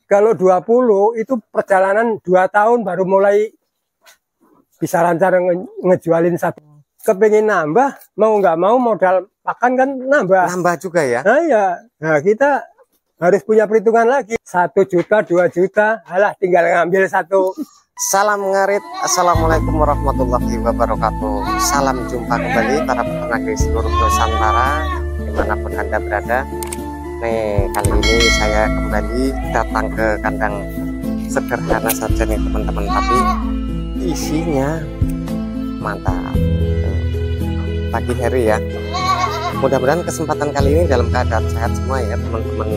kalau 20 itu perjalanan 2 tahun baru mulai bisa lancar ngejualin satu. Kepingin nambah, mau nggak mau modal pakan kan nambah. Nambah juga ya? Nah ya, nah kita harus punya perhitungan lagi. 1 juta, 2 juta, alah tinggal ngambil satu. Salam ngarit, assalamualaikum warahmatullahi wabarakatuh. Salam jumpa kembali para peternak di seluruh Nusantara dimanapun Anda berada. Nih, kali ini saya kembali datang ke kandang sederhana saja nih teman-teman, tapi isinya mantap. Pagi hari ya, mudah-mudahan kesempatan kali ini dalam keadaan sehat semua ya teman-teman,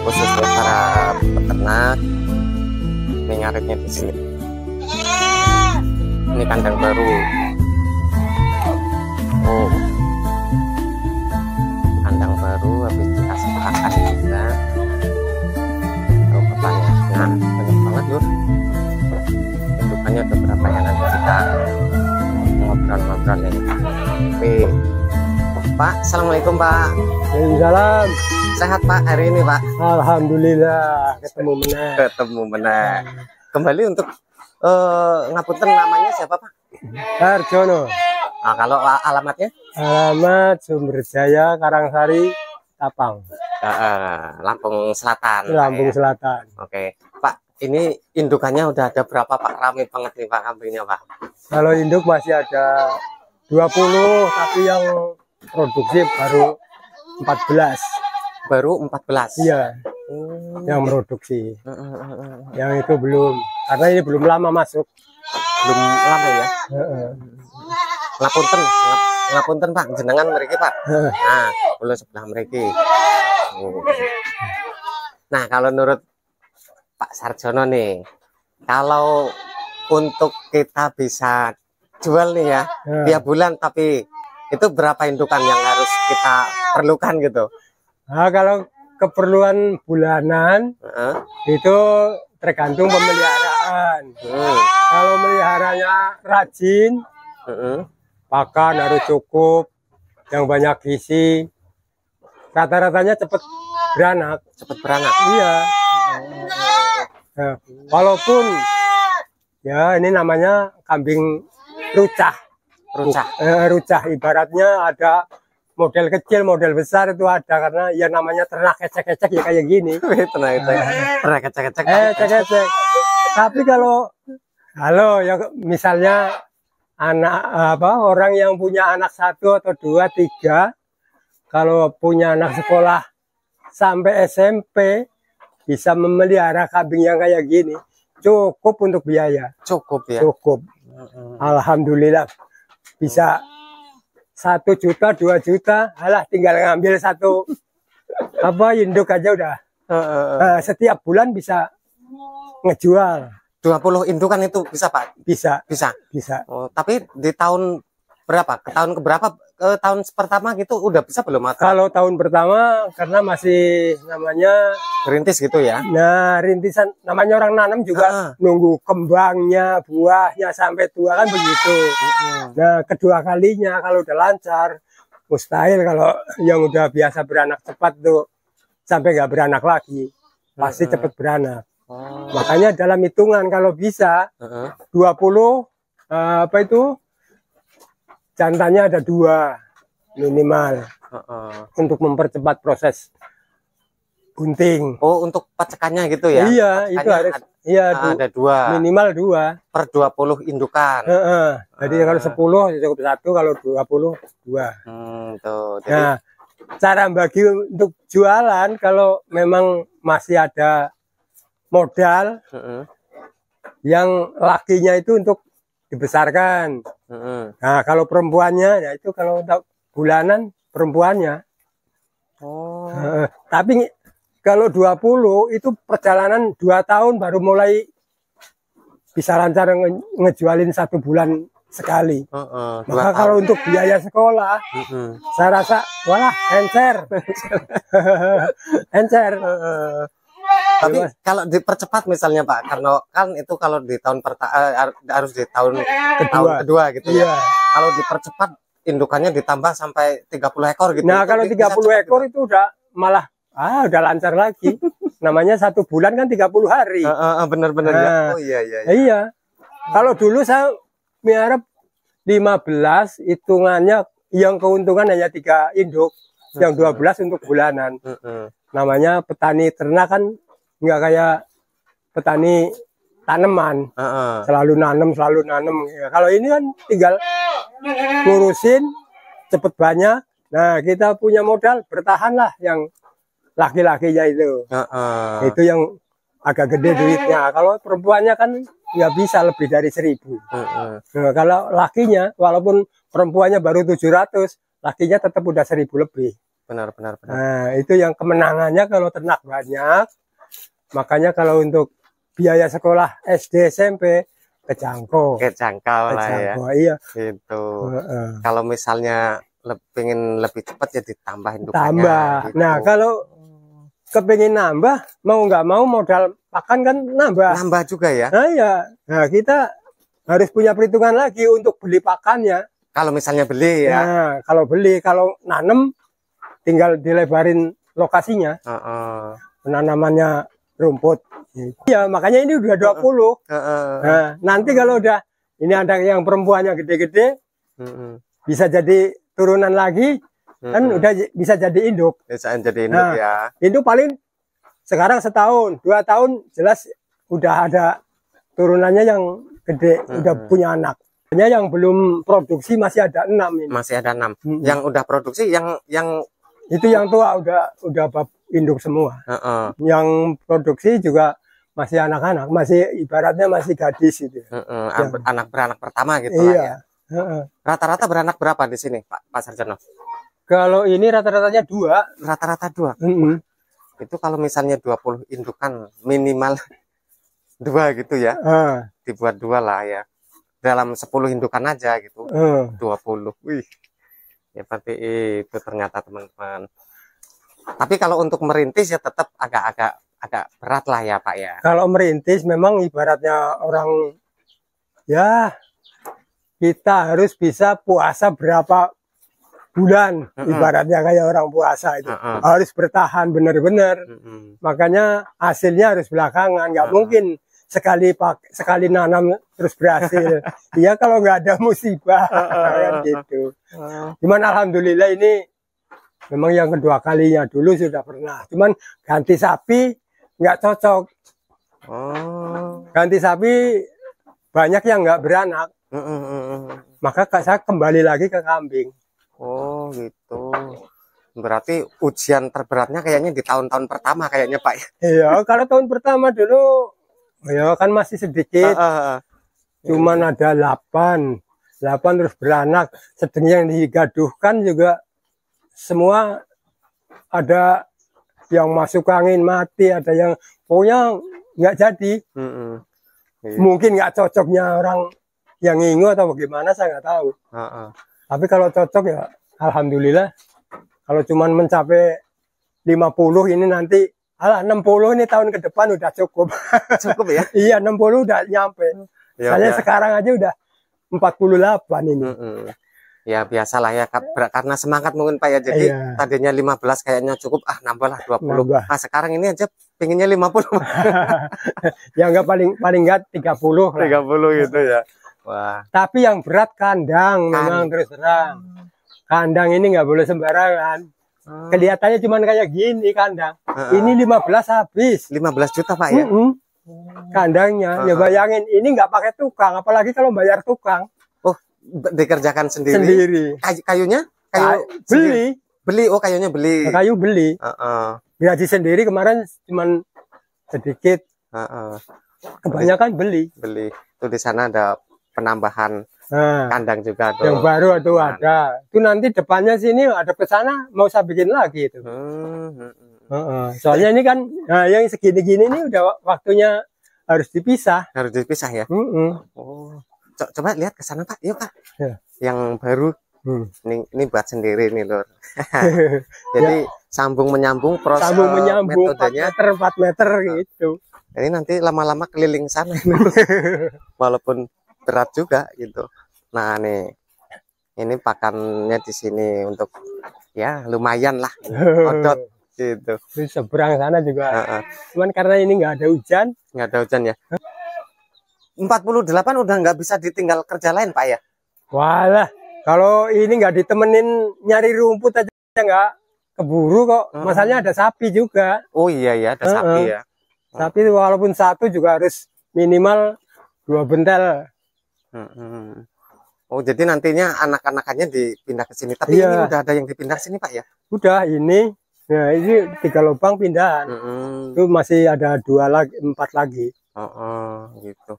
khususnya para peternak. Ini ngaritnya di sini. Ini kandang baru. Oh, kandang baru habis dikasih pakan juga. Oh, pakannya, nah banyak banget lur. Indukannya ada berapa ya, nanti kita ngobrol-ngobrol nih. Oke, Pak, assalamualaikum Pak. Waalaikumsalam. Sehat Pak hari ini Pak? Alhamdulillah ketemu menang. Ketemu menang. Kembali untuk ngapunten, namanya siapa Pak? Harjono. Nah, kalau alamatnya? Alamat Sumber Jaya, Karangsari, Tapang. Lampung Selatan. Lampung ya. Selatan. Oke, Pak. Ini indukannya udah ada berapa Pak? Rame banget nih Pak kambingnya Pak. Kalau induk masih ada 20, tapi yang produksi baru 14. Baru 14. Iya. Yang produksi. Yang itu belum. Karena ini belum lama masuk. Belum lama ya. Ngapunten Pak, jenengan mriki Pak. Nah, kula sebelah mriki. Nah, kalau menurut Pak Sarjono nih, kalau untuk kita bisa jual nih ya, tiap bulan, tapi itu berapa indukan yang harus kita perlukan gitu? Nah, kalau keperluan bulanan itu tergantung pemeliharaan. Kalau meliharanya rajin, pakan harus cukup, yang banyak gizi, rata-ratanya cepat beranak. Cepat beranak. Iya. Nah, walaupun ya ini namanya kambing rucah. Rucah ibaratnya ada model kecil, model besar itu ada, karena ya namanya ternak ecek-ecek ya kayak gini. Ternak ecek-ecek. Ecek-ecek. Tapi kalau ya misalnya orang yang punya anak 1 atau 2, 3, kalau punya anak sekolah sampai SMP bisa memelihara kambing yang kayak gini, cukup untuk biaya. Cukup ya. Cukup. Alhamdulillah bisa 1 juta, 2 juta, alah tinggal ngambil satu induk aja udah. Setiap bulan bisa ngejual 20 indukan itu bisa Pak? Bisa. Oh, tapi di tahun berapa? Tahun keberapa? Tahun pertama gitu udah bisa belum? Kalau tahun pertama karena masih namanya rintis gitu ya. Nah, rintisan namanya orang nanam juga nunggu kembangnya, buahnya sampai tua kan begitu. Nah, kedua kalinya kalau udah lancar, mustahil kalau yang udah biasa beranak cepat tuh sampai nggak beranak lagi. Pasti cepat beranak. Makanya dalam hitungan kalau bisa 20 jantannya ada 2 minimal untuk mempercepat proses bunting. Oh, untuk pacekannya gitu ya? Iya, itu harus ada 2. Minimal 2 per 20 indukan. Jadi kalau 10 cukup 1, kalau 20 2. Jadi... Nah, cara bagi untuk jualan kalau memang masih ada modal, yang lakinya itu untuk dibesarkan. Nah, kalau perempuannya, ya itu kalau untuk bulanan perempuannya. Tapi kalau 20 itu perjalanan 2 tahun baru mulai bisa lancar ngejualin 1 bulan sekali. Maka kalau untuk biaya sekolah, saya rasa walah encer. Encer. Tapi kalau dipercepat misalnya Pak, karena kan itu kalau di tahun harus di tahun kedua gitu ya. Kalau dipercepat indukannya ditambah sampai 30 ekor gitu. Nah, kalau 30 ekor gitu. Itu udah malah udah lancar lagi. namanya 1 bulan kan 30 hari. Bener-bener ya. Oh iya. Iya. Kalau dulu saya miara 15, hitungannya yang keuntungan hanya 3 induk, yang 12 untuk bulanan. Namanya petani ternak kan nggak kayak petani tanaman, selalu nanam. Ya, kalau ini kan tinggal ngurusin cepet banyak. Nah, kita punya modal bertahan lah yang laki-lakinya itu. Itu yang agak gede duitnya. Kalau perempuannya kan nggak bisa lebih dari 1.000. Nah, kalau lakinya, walaupun perempuannya baru 700, lakinya tetap udah 1.000 lebih. Benar. Nah, itu yang kemenangannya kalau ternak banyak. Makanya kalau untuk biaya sekolah SD, SMP kejangkau lah ya. Iya. Gitu. Kalau misalnya pengen lebih cepat ya ditambah indukannya. Tambah. Gitu. Nah, kalau kepingin nambah, mau nggak mau modal pakan kan nambah. Nambah juga ya. Nah, iya. Nah, kita harus punya perhitungan lagi untuk beli pakannya. Kalau misalnya beli ya. Nah, kalau nanem tinggal dilebarin lokasinya. Penanamannya rumput. Iya, makanya ini udah 20. Nah, nanti kalau udah ini ada yang perempuannya gede-gede, bisa jadi turunan lagi, kan udah bisa jadi induk. Bisa jadi induk ya. Itu paling sekarang setahun, 2 tahun jelas udah ada turunannya yang gede, udah punya anak. Hanya yang belum produksi masih ada 6 ini. Masih ada 6. Yang udah produksi yang itu yang tua udah bab induk semua. Yang produksi juga masih anak-anak, masih ibaratnya masih gadis itu. Anak beranak pertama gitu iya. Lah ya. Rata-rata beranak berapa di sini, Pak Sarjono? Kalau ini rata-ratanya 2. Rata-rata 2. Itu kalau misalnya 20 indukan minimal 2 gitu ya. Dibuat 2 lah ya. Dalam 10 indukan aja gitu. 20. Wih. Ya seperti itu ternyata teman-teman. Tapi kalau untuk merintis ya tetap agak berat lah ya Pak ya. Kalau merintis memang ibaratnya orang ya kita harus bisa puasa berapa bulan, ibaratnya kayak orang puasa itu harus bertahan benar-benar. Makanya hasilnya harus belakangan, nggak mungkin sekali nanam terus berhasil. Iya kalau nggak ada musibah kan gitu. Cuman alhamdulillah ini memang yang kedua kalinya, dulu sudah pernah. Cuman ganti sapi nggak cocok. Ganti sapi banyak yang nggak beranak. Maka saya kembali lagi ke kambing. Oh gitu. Berarti ujian terberatnya kayaknya di tahun-tahun pertama kayaknya Pak. Iya, kalau tahun pertama dulu ya kan masih sedikit. Cuman ada 8 terus beranak. Sedang yang digaduhkan juga semua ada yang masuk angin mati, ada yang pokoknya nggak jadi. Mungkin nggak cocoknya orang yang ngingu atau bagaimana saya nggak tahu. Tapi kalau cocok ya alhamdulillah. Kalau cuman mencapai 50 ini nanti 60 ini tahun ke depan udah cukup. Cukup ya? Iya 60 udah nyampe. Saya sekarang aja udah 48 ini. Ya biasalah ya karena semangat mungkin Pak ya. Jadi tadinya 15 kayaknya cukup, nambahlah 20. Sekarang ini aja pinginnya 50. Ya enggak paling enggak 30 lah. 30 gitu ya. Wah. Tapi yang berat kandang memang terus terang. Kandang ini nggak boleh sembarangan. Kelihatannya cuma kayak gini kandang. Ini 15 habis. 15 juta Pak ya? Kandangnya. Ya bayangin ini nggak pakai tukang. Apalagi kalau bayar tukang. Oh, dikerjakan sendiri? Sendiri. Kayunya? Kayu beli. Beli, oh kayunya beli. Kayu beli. Gaji sendiri kemarin cuma sedikit. Kebanyakan beli. Beli. Itu di sana ada penambahan kandang juga. Yang baru itu ada. Itu nanti depannya sini ada ke sana mau saya bikin lagi itu. Soalnya ini kan yang segini-gini ini udah waktunya harus dipisah. Harus dipisah ya. Oh. Coba lihat ke sana Pak. Yuk Pak. Yang baru. Ini buat sendiri nih Lur. Jadi sambung menyambung proses metodenya 4 meter gitu. Ini nanti lama-lama keliling sana. Walaupun berat juga gitu. Nah nih ini pakannya di sini untuk ya lumayan lah odot Gitu. Di seberang sana juga. Cuman karena ini nggak ada hujan. Nggak ada hujan ya. 48 udah nggak bisa ditinggal kerja lain Pak ya? Walah, kalau ini nggak ditemenin nyari rumput aja nggak keburu kok. Masalahnya ada sapi juga. Oh iya ya, ada sapi ya. Sapi walaupun satu juga harus minimal 2 bentel. Oh jadi nantinya anak-anakannya dipindah ke sini. Tapi ini udah ada yang dipindah sini Pak ya? Udah ini. Nah ini 3 lubang pindahan. Itu masih ada 2 lagi, 4 lagi. Gitu.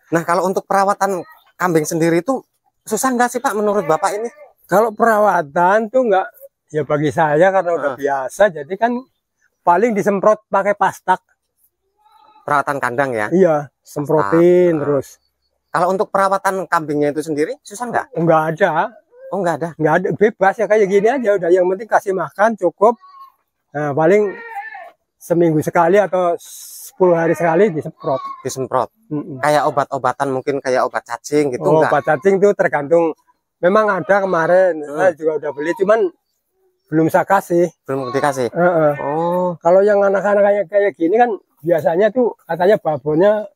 Nah kalau untuk perawatan kambing sendiri itu susah nggak sih Pak menurut Bapak ini? Kalau perawatan tuh nggak, ya bagi saya karena udah biasa, jadi kan paling disemprot pakai pastak. Perawatan kandang ya? Iya, semprotin terus. Kalau untuk perawatan kambingnya itu sendiri susah nggak? Nggak ada. Oh nggak ada? Nggak ada, bebas ya kayak gini aja udah. Yang penting kasih makan cukup. Nah, paling seminggu sekali atau 10 hari sekali disemprot. Disemprot. Kayak obat-obatan mungkin kayak obat cacing gitu enggak? Obat cacing tuh tergantung. Memang ada kemarin, saya juga udah beli, cuman belum saya kasih. Belum dikasih? Kalau yang anak-anak kayak gini kan biasanya tuh katanya babonnya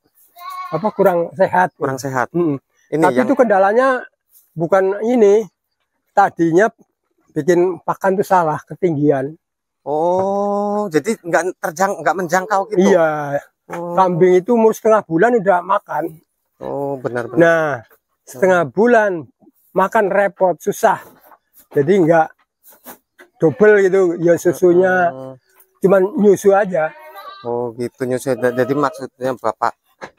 kurang sehat. Kurang sehat. Ini tapi itu kendalanya bukan ini. Tadinya bikin pakan tuh salah, ketinggian. Oh, jadi nggak menjangkau gitu? Iya. Kambing itu umur setengah bulan udah makan. Oh, benar-benar. Nah, setengah bulan makan repot, susah. Jadi nggak double gitu, ya susunya cuman nyusu aja. Oh, gitu nyusu. Jadi maksudnya Bapak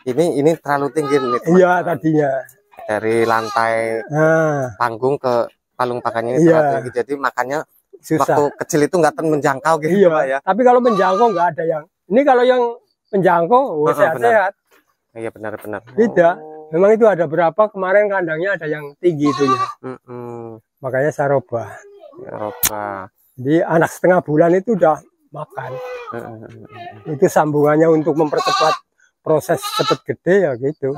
ini terlalu tinggi nih? Iya, tadinya. Dari lantai panggung ke palung pakannya ini terlalu tinggi. Jadi makanya susah. Waktu kecil itu nggak menjangkau gitu Pak ya. Tapi kalau menjangkau nggak ada yang. Ini kalau yang menjangkau sehat-sehat. Iya benar-benar. Tidak. Memang itu ada berapa kemarin kandangnya ada yang tinggi itu ya. Makanya saya robah. Jadi anak setengah bulan itu udah makan. Itu sambungannya untuk mempercepat proses cepat gede ya gitu.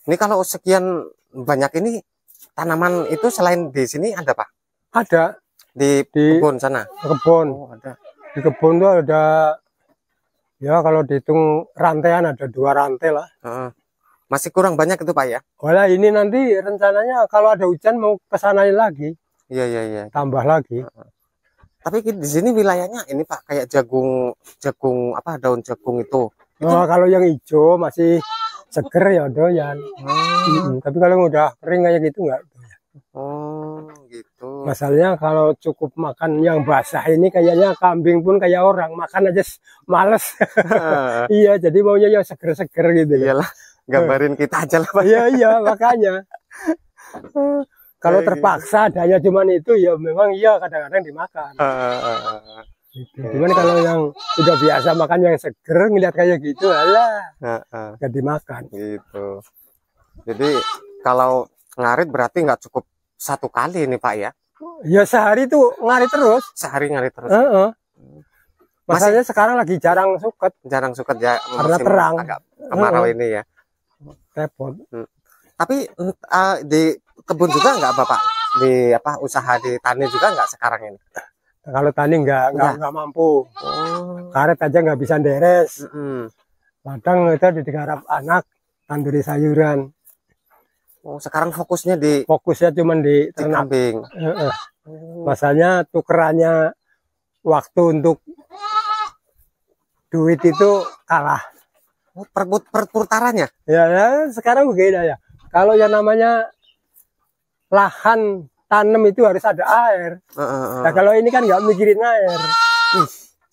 Ini kalau sekian banyak ini tanaman itu selain di sini ada Pak? Ada. Di kebun sana? Kebun. Ada. Di kebun tuh ada, ya kalau dihitung rantaian ada 2 rantai lah. Masih kurang banyak itu Pak ya? Walah ini nanti rencananya kalau ada hujan mau kesana lagi. Iya. Tambah lagi. Tapi di sini wilayahnya ini Pak kayak jagung daun jagung itu. Kalau yang hijau masih seger ya doyan. Tapi kalau udah kering kayak gitu enggak. Gitu. Masalahnya kalau cukup makan yang basah ini kayaknya kambing pun kayak orang makan aja males. Iya, jadi maunya yang seger-seger gitu. Iyalah, gambarin kita aja lah Pak. Iya, makanya. Kalau terpaksa adanya cuman itu ya memang iya kadang-kadang dimakan. Gitu. Cuman kalau yang udah biasa makan yang seger ngeliat kayak gitu, alah, gak dimakan. Gitu. Jadi kalau ngarit berarti nggak cukup 1 kali ini Pak ya? Ya sehari tuh ngarit terus. Sehari ngarit terus. Masalahnya sekarang lagi jarang suket. Jarang suket ya. Karena terang. Agak kemarau ini ya. Repot. Tapi di kebun juga nggak Bapak? Di usaha di tani juga nggak sekarang ini? Kalau tani nggak mampu. Karet aja nggak bisa deres. Ladang itu digarap anak, tanduri sayuran. Sekarang fokusnya cuma di kambing. Masalahnya tukerannya waktu untuk duit itu kalah. Perputarannya? Ya, sekarang begini ya. Kalau yang namanya lahan tanam itu harus ada air. Nah, kalau ini kan nggak mikirin air.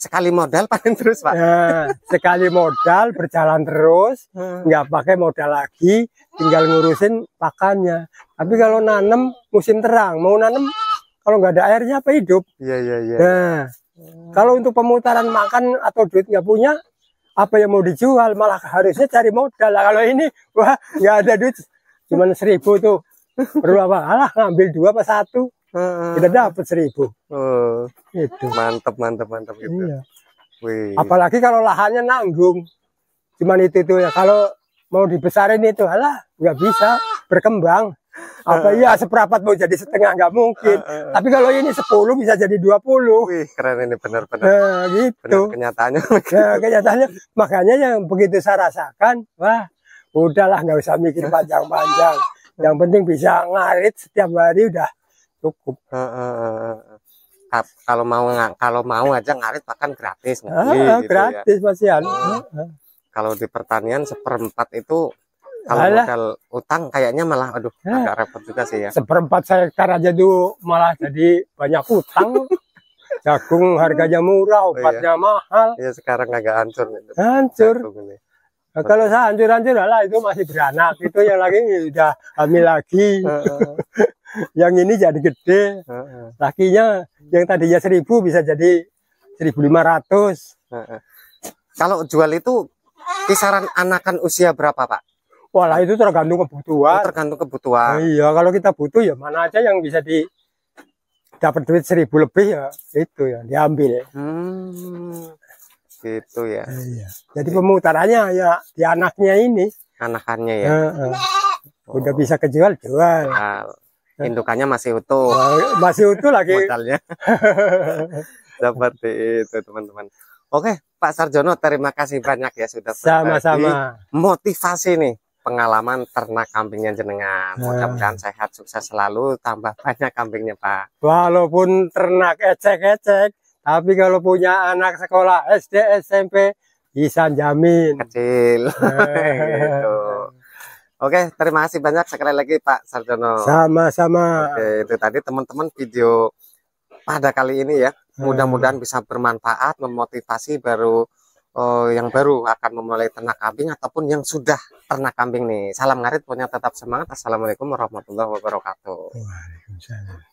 Sekali modal panen terus Pak. Nah, sekali modal berjalan terus, nggak pakai modal lagi, tinggal ngurusin pakannya. Tapi kalau nanam musim terang, mau nanam kalau nggak ada airnya apa hidup? Iya. Nah, kalau untuk pemutaran makan atau duit nggak punya, apa yang mau dijual? Malah harusnya cari modal. Nah, kalau ini, wah nggak ada duit, cuman 1.000 tuh. Perlu apa? Alah ngambil 2 apa 1. Kita dapat 1.000. Itu. Mantap gitu. Iya. Wih. Apalagi kalau lahannya nanggung. Cuman itu ya. Kalau mau dibesarin itu, alah nggak bisa berkembang. Apa iya seperempat mau jadi setengah nggak mungkin. Tapi kalau ini 10 bisa jadi 20. Wih, keren ini benar-benar. Nah, gitu. Benar kenyataannya. Nah, kenyataannya makanya yang begitu saya rasakan, wah, udahlah nggak usah mikir panjang-panjang. Yang penting bisa ngarit setiap hari udah cukup. Kalau mau aja ngarit makan gratis, gitu gratis ya. Mas Yan. Kalau di pertanian seperempat itu kalau modal utang kayaknya malah aduh agak repot juga sih ya. Seperempat saya hektar aja tuh malah jadi banyak utang. Jagung harganya murah, obatnya mahal. Iya sekarang agak hancur. Hancur. Nah, kalau saya hancur-hancur lah itu masih beranak. Itu yang lagi udah hamil lagi. Yang ini jadi gede. Lakinya yang tadinya 1000 bisa jadi 1500. Kalau jual itu kisaran anakan usia berapa Pak? Wah lah itu tergantung kebutuhan. Tergantung kebutuhan. Nah, iya kalau kita butuh ya mana aja yang bisa dapat duit 1000 lebih ya itu ya diambil. Gitu ya. Iya. Jadi pemutarannya ya di anaknya ini. Anakannya ya. Udah bisa kejual jual. Indukannya masih utuh. Masih utuh lagi. Modalnya. Seperti itu teman-teman. Oke Pak Sarjono, terima kasih banyak ya sudah sama-sama motivasi nih pengalaman ternak kambingnya jenengan. Mudah-mudahan sehat sukses selalu, tambah banyak kambingnya Pak. Walaupun ternak ecek-ecek, tapi kalau punya anak sekolah SD SMP bisa jamin kecil. Gitu. Oke, terima kasih banyak sekali lagi Pak Sarjono. Sama-sama. Oke, itu tadi teman-teman video pada kali ini ya. Mudah-mudahan bisa bermanfaat, memotivasi yang baru akan memulai ternak kambing ataupun yang sudah ternak kambing nih. Salam ngarit, pokoknya tetap semangat. Assalamualaikum warahmatullahi wabarakatuh. Waalaikumsalam.